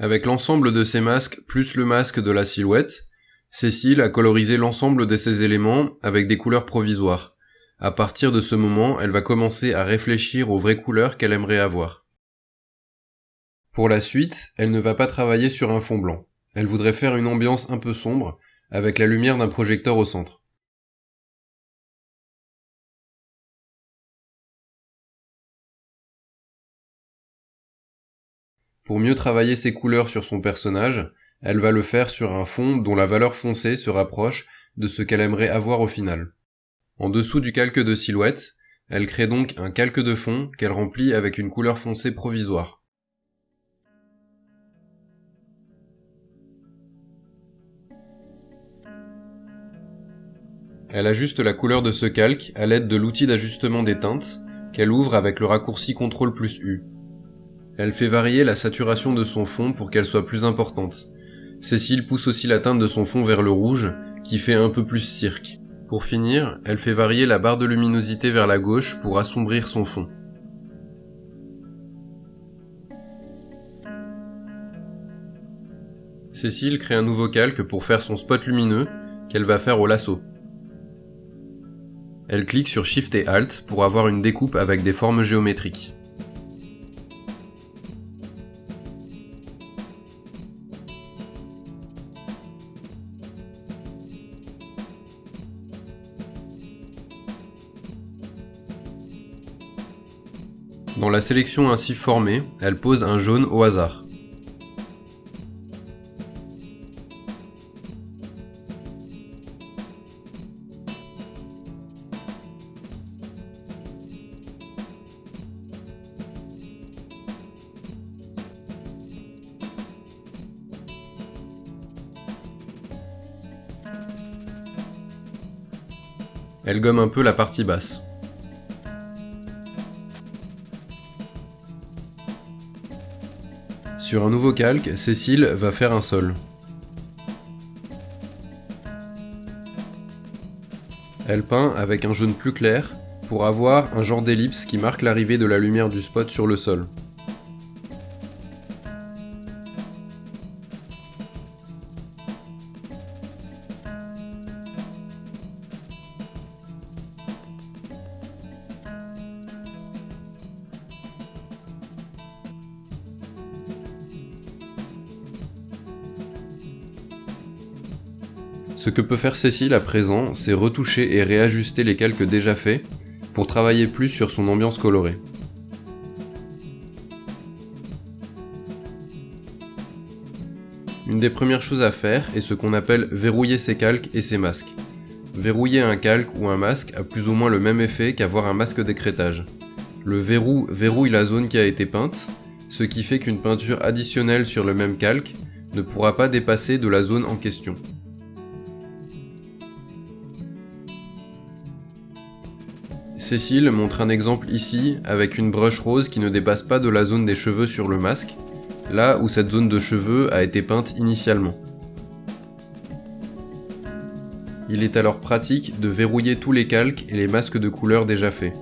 Avec l'ensemble de ces masques plus le masque de la silhouette, Cécile a colorisé l'ensemble de ces éléments avec des couleurs provisoires. À partir de ce moment, elle va commencer à réfléchir aux vraies couleurs qu'elle aimerait avoir. Pour la suite, elle ne va pas travailler sur un fond blanc. Elle voudrait faire une ambiance un peu sombre, avec la lumière d'un projecteur au centre. Pour mieux travailler ses couleurs sur son personnage, elle va le faire sur un fond dont la valeur foncée se rapproche de ce qu'elle aimerait avoir au final. En dessous du calque de silhouette, elle crée donc un calque de fond qu'elle remplit avec une couleur foncée provisoire. Elle ajuste la couleur de ce calque à l'aide de l'outil d'ajustement des teintes qu'elle ouvre avec le raccourci CTRL+U. Elle fait varier la saturation de son fond pour qu'elle soit plus importante. Cécile pousse aussi la teinte de son fond vers le rouge, qui fait un peu plus cirque. Pour finir, elle fait varier la barre de luminosité vers la gauche pour assombrir son fond. Cécile crée un nouveau calque pour faire son spot lumineux, qu'elle va faire au lasso. Elle clique sur Shift et Alt pour avoir une découpe avec des formes géométriques. Dans la sélection ainsi formée, elle pose un jaune au hasard. Elle gomme un peu la partie basse. Sur un nouveau calque, Cécile va faire un sol. Elle peint avec un jaune plus clair pour avoir un genre d'ellipse qui marque l'arrivée de la lumière du spot sur le sol. Ce que peut faire Cécile à présent, c'est retoucher et réajuster les calques déjà faits pour travailler plus sur son ambiance colorée. Une des premières choses à faire est ce qu'on appelle verrouiller ses calques et ses masques. Verrouiller un calque ou un masque a plus ou moins le même effet qu'avoir un masque d'écrêtage. Le verrou verrouille la zone qui a été peinte, ce qui fait qu'une peinture additionnelle sur le même calque ne pourra pas dépasser de la zone en question. Cécile montre un exemple ici avec une brush rose qui ne dépasse pas de la zone des cheveux sur le masque, là où cette zone de cheveux a été peinte initialement. Il est alors pratique de verrouiller tous les calques et les masques de couleurs déjà faits.